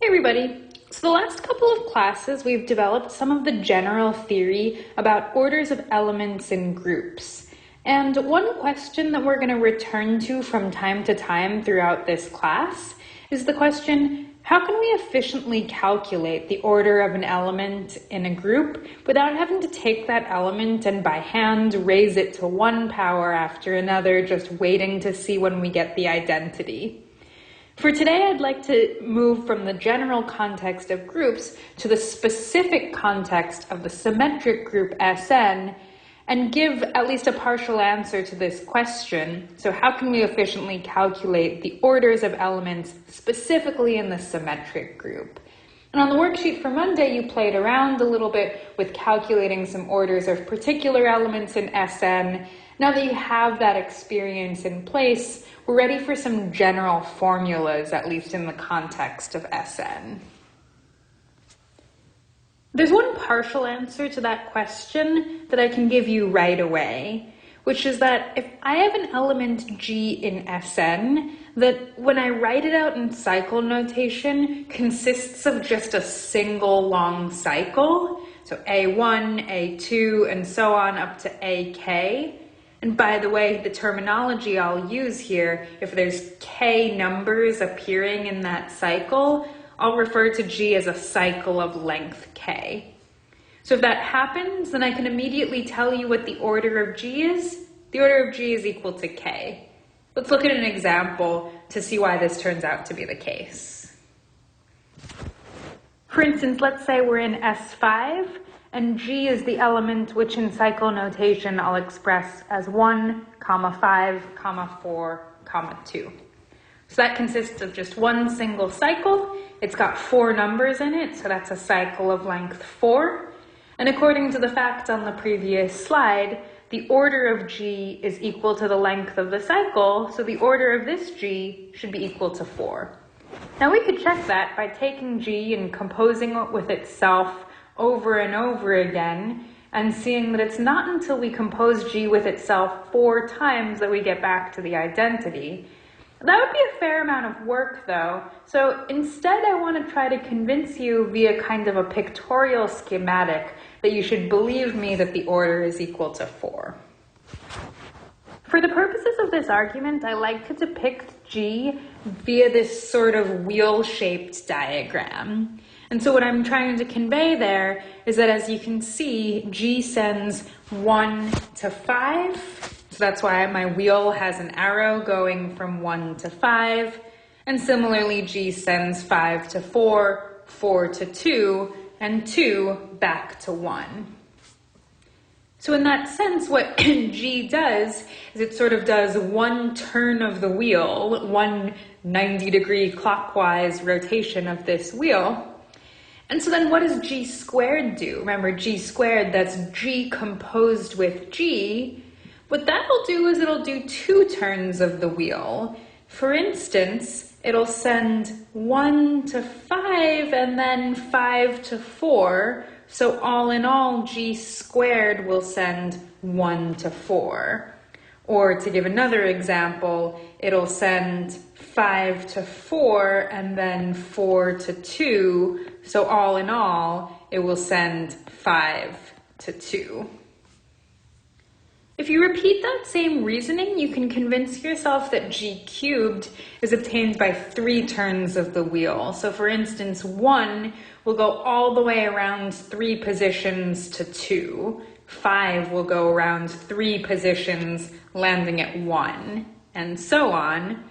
Hey everybody! So the last couple of classes we've developed some of the general theory about orders of elements in groups. And one question that we're going to return to from time to time throughout this class is the question, how can we efficiently calculate the order of an element in a group without having to take that element and by hand raise it to one power after another, just waiting to see when we get the identity? For today, I'd like to move from the general context of groups to the specific context of the symmetric group Sn and give at least a partial answer to this question. So how can we efficiently calculate the orders of elements specifically in the symmetric group? And on the worksheet for Monday, you played around a little bit with calculating some orders of particular elements in Sn. Now that you have that experience in place, we're ready for some general formulas, at least in the context of Sn. There's one partial answer to that question that I can give you right away, which is that if I have an element g in Sn, that when I write it out in cycle notation consists of just a single long cycle, so A1, A2, and so on up to AK. And by the way, the terminology I'll use here, if there's k numbers appearing in that cycle, I'll refer to G as a cycle of length k. So if that happens, then I can immediately tell you what the order of G is. The order of G is equal to k. Let's look at an example to see why this turns out to be the case. For instance, let's say we're in S5, and G is the element which in cycle notation I'll express as 1, 5, 4, 2. So that consists of just one single cycle. It's got 4 numbers in it, so that's a cycle of length 4. And according to the fact on the previous slide, the order of G is equal to the length of the cycle, so the order of this G should be equal to 4. Now we could check that by taking G and composing it with itself over and over again, and seeing that it's not until we compose G with itself 4 times that we get back to the identity. That would be a fair amount of work though, so instead I want to try to convince you via kind of a pictorial schematic that you should believe me that the order is equal to 4. For the purposes of this argument, I like to depict G via this sort of wheel-shaped diagram. And so what I'm trying to convey there is that, as you can see, G sends 1 to 5. So that's why my wheel has an arrow going from 1 to 5. And similarly, G sends 5 to 4, 4 to 2, and 2 back to 1. So in that sense, what G does is it sort of does one turn of the wheel, one 90-degree clockwise rotation of this wheel. And so then what does G squared do? Remember, G squared, that's G composed with G. What that'll do is it'll do 2 turns of the wheel. For instance, it'll send 1 to 5 and then 5 to 4. So all in all, G squared will send 1 to 4. Or to give another example, it'll send 5 to 4 and then 4 to 2. So all in all, it will send 5 to 2. If you repeat that same reasoning, you can convince yourself that G cubed is obtained by 3 turns of the wheel. So for instance, 1 will go all the way around 3 positions to 2. 5 will go around 3 positions, landing at 1, and so on.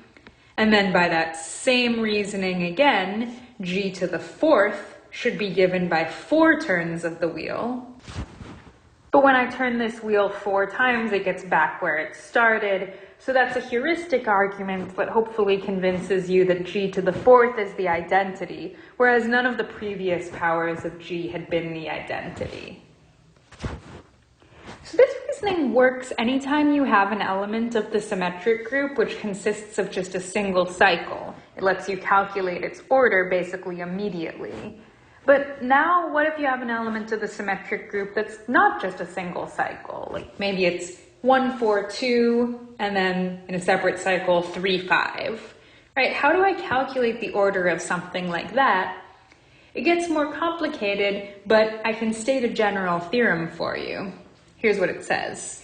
And then by that same reasoning again, G to the 4th should be given by 4 turns of the wheel. But when I turn this wheel 4 times, it gets back where it started. So that's a heuristic argument that hopefully convinces you that G to the 4th is the identity, whereas none of the previous powers of G had been the identity. So this reasoning works anytime you have an element of the symmetric group which consists of just a single cycle. It lets you calculate its order basically immediately. But now, what if you have an element of the symmetric group that's not just a single cycle? Like maybe it's 1, 4, 2, and then in a separate cycle, 3, 5. Right, how do I calculate the order of something like that? It gets more complicated, but I can state a general theorem for you. Here's what it says.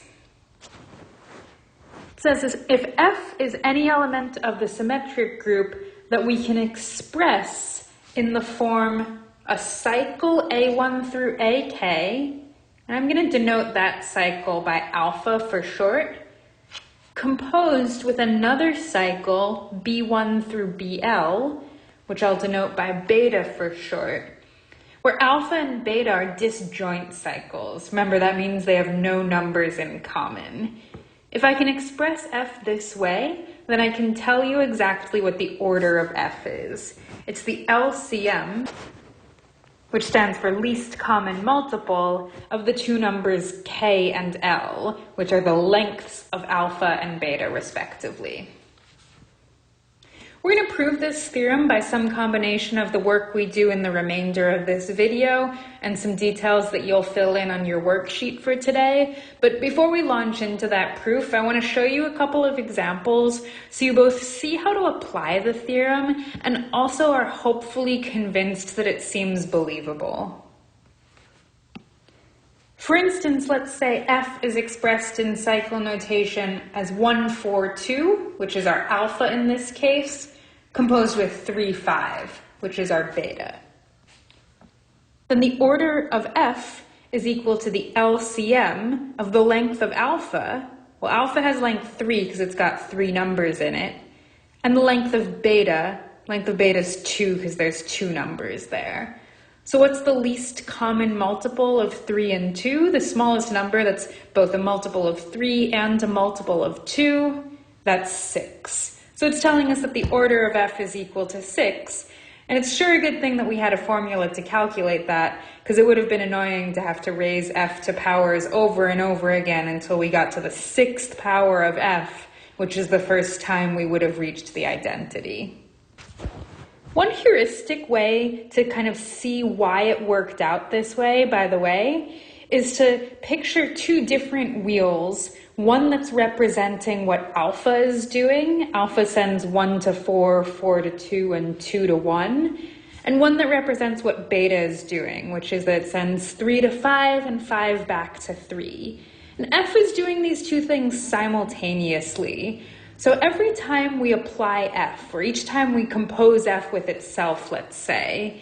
It says if F is any element of the symmetric group that we can express in the form a cycle A1 through AK, and I'm going to denote that cycle by alpha for short, composed with another cycle B1 through BL, which I'll denote by beta for short, where alpha and beta are disjoint cycles. Remember, that means they have no numbers in common. If I can express F this way, then I can tell you exactly what the order of F is. It's the LCM, which stands for least common multiple, of the two numbers K and L, which are the lengths of alpha and beta respectively. We're going to prove this theorem by some combination of the work we do in the remainder of this video and some details that you'll fill in on your worksheet for today. But before we launch into that proof, I want to show you a couple of examples so you both see how to apply the theorem and also are hopefully convinced that it seems believable. For instance, let's say F is expressed in cycle notation as 1, 4, 2, which is our alpha in this case, composed with 3, 5, which is our beta. Then the order of F is equal to the LCM of the length of alpha. Well, alpha has length 3 because it's got 3 numbers in it, and the length of beta is 2 because there's 2 numbers there. So what's the least common multiple of 3 and 2? The smallest number that's both a multiple of 3 and a multiple of 2, that's 6. So it's telling us that the order of F is equal to 6. And it's sure a good thing that we had a formula to calculate that, because it would have been annoying to have to raise F to powers over and over again until we got to the 6th power of F, which is the first time we would have reached the identity. One heuristic way to kind of see why it worked out this way, by the way, is to picture 2 different wheels, one that's representing what alpha is doing. Alpha sends 1 to 4, 4 to 2, and 2 to 1. And one that represents what beta is doing, which is that it sends 3 to 5 and 5 back to 3. And F is doing these 2 things simultaneously. So every time we apply F, or each time we compose F with itself, let's say,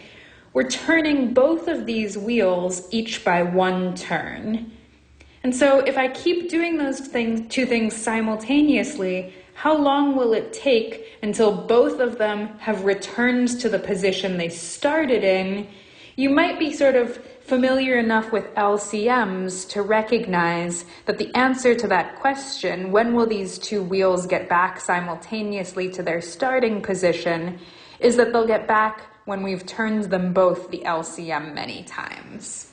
we're turning both of these wheels each by 1 turn. And so if I keep doing those 2 things simultaneously, how long will it take until both of them have returned to the position they started in? You might be sort of familiar enough with LCMs to recognize that the answer to that question, when will these 2 wheels get back simultaneously to their starting position, is that they'll get back when we've turned them both the LCM many times.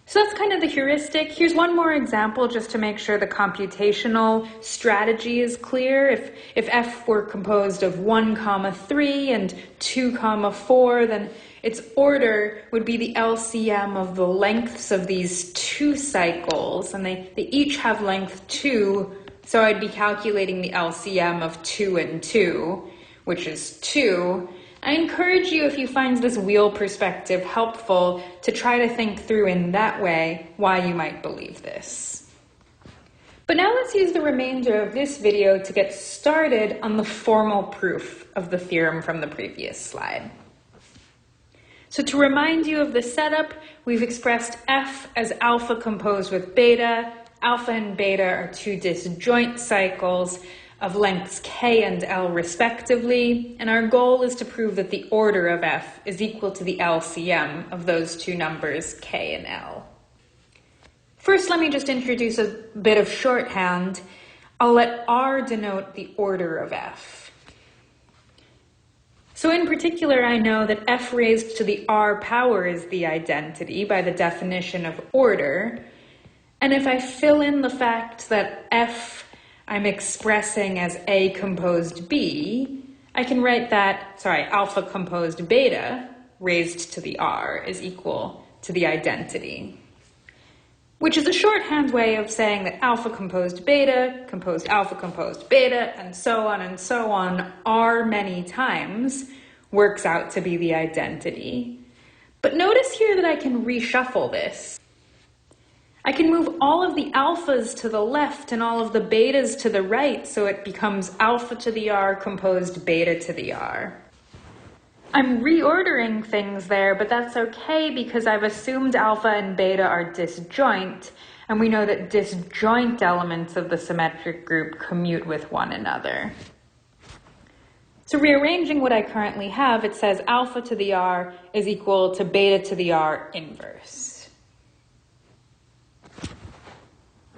So that's kind of the heuristic. Here's one more example just to make sure the computational strategy is clear. If F were composed of 1, 3 and 2, 4, then its order would be the LCM of the lengths of these 2 cycles, and they each have length 2, so I'd be calculating the LCM of 2 and 2, which is 2. I encourage you, if you find this wheel perspective helpful, to try to think through in that way why you might believe this. But now let's use the remainder of this video to get started on the formal proof of the theorem from the previous slide. So to remind you of the setup, we've expressed F as alpha composed with beta. Alpha and beta are 2 disjoint cycles of lengths K and L respectively, and our goal is to prove that the order of F is equal to the LCM of those 2 numbers K and L. First, let me just introduce a bit of shorthand. I'll let R denote the order of F. So in particular, I know that F raised to the R power is the identity by the definition of order. And if I fill in the fact that F I'm expressing as A composed B, I can write that, alpha composed beta raised to the R is equal to the identity. which is a shorthand way of saying that alpha composed beta, composed alpha composed beta, and so on, r many times, works out to be the identity. But notice here that I can reshuffle this. I can move all of the alphas to the left and all of the betas to the right, so it becomes alpha to the r composed beta to the r. I'm reordering things there, but that's okay because I've assumed alpha and beta are disjoint, and we know that disjoint elements of the symmetric group commute with one another. So rearranging what I currently have, it says alpha to the r is equal to beta to the r inverse.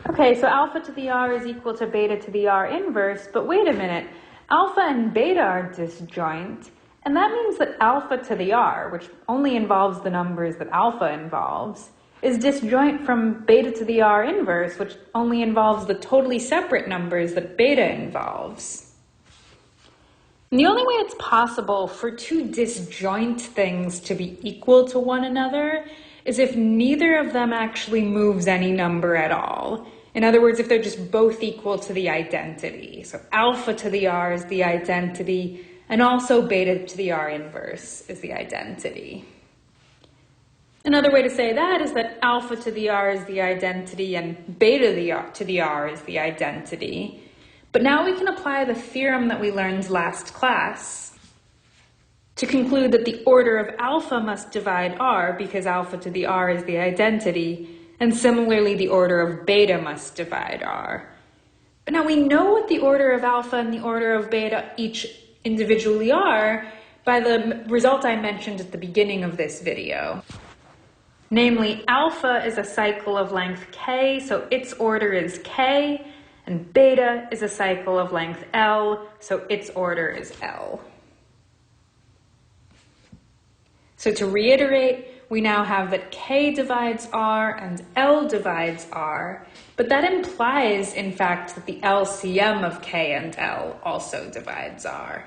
Okay, so alpha to the r is equal to beta to the r inverse, but wait a minute, alpha and beta are disjoint, and that means that alpha to the r, which only involves the numbers that alpha involves, is disjoint from beta to the r inverse, which only involves the totally separate numbers that beta involves. And the only way it's possible for two disjoint things to be equal to one another is if neither of them actually moves any number at all. In other words, if they're just both equal to the identity. So alpha to the r is the identity, and also beta to the r inverse is the identity. Another way to say that is that alpha to the r is the identity and beta to the r is the identity. But now we can apply the theorem that we learned last class to conclude that the order of alpha must divide r because alpha to the r is the identity, and similarly the order of beta must divide r. But now we know what the order of alpha and the order of beta each individually are by the result I mentioned at the beginning of this video. Namely, alpha is a cycle of length k, so its order is k, and beta is a cycle of length L, so its order is L. So to reiterate, we now have that K divides R and L divides R, but that implies, in fact, that the LCM of K and L also divides R.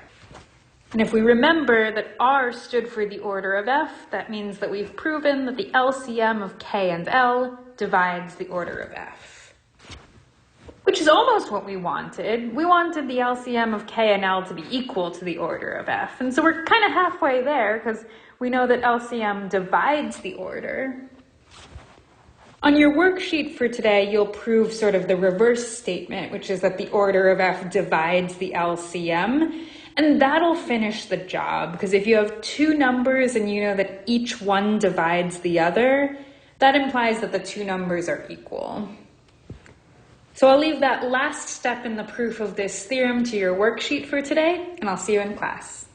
And if we remember that R stood for the order of F, that means that we've proven that the LCM of K and L divides the order of F. Which is almost what we wanted. We wanted the LCM of K and L to be equal to the order of F. And so we're kind of halfway there because we know that LCM divides the order. On your worksheet for today, you'll prove sort of the reverse statement, which is that the order of F divides the LCM. And that'll finish the job, because if you have two numbers and you know that each one divides the other, that implies that the two numbers are equal. So I'll leave that last step in the proof of this theorem to your worksheet for today, and I'll see you in class.